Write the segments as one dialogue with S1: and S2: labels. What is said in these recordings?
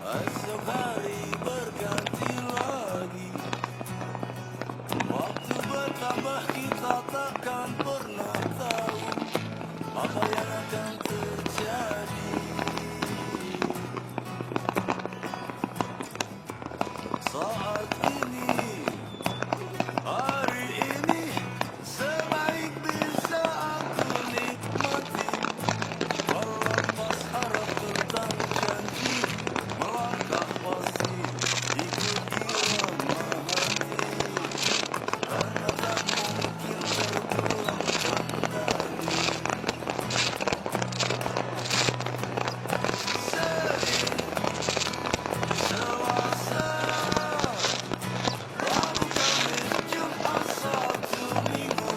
S1: Esok hari berganti lagi, waktu bertambah kita takkan pernah tahu apa yang akan terjadi. Saat ini, hari ini, sebaik bisa aku nikmati, melepas harap tentang janji, melangkah pasti, ikuti lemah hati, karena tak mungkin terulang kembali. Senin, Selasa, Rabu, Kamis, Jumat, Sabtu, Minggu,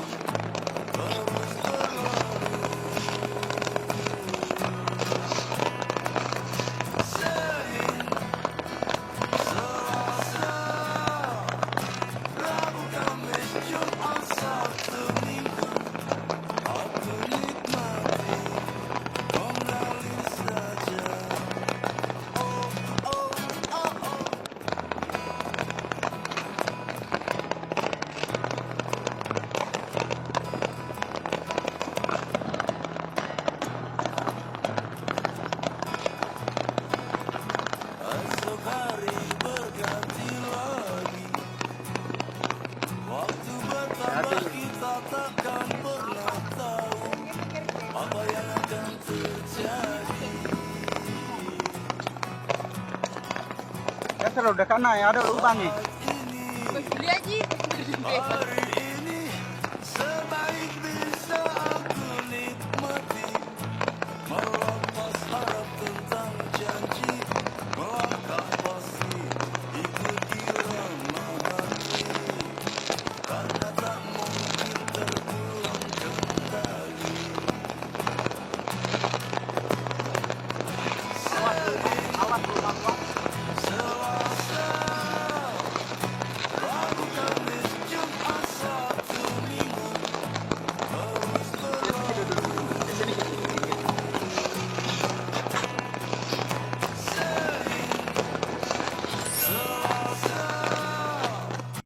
S1: terus berlalu. Senin, Selasa, Rabu, Kamis, Jumat, Sabtu, Minggu, aku nikmati, mengalir saja. Oh, oh, oh, oh. Esok hari berganti lagi, waktu bertambah kita takkan pernah tahu apa yang akan terjadi.
S2: Ya kalau udah kana ya ada lubang nih.
S1: Saat ini,
S3: Beli aja.
S1: hari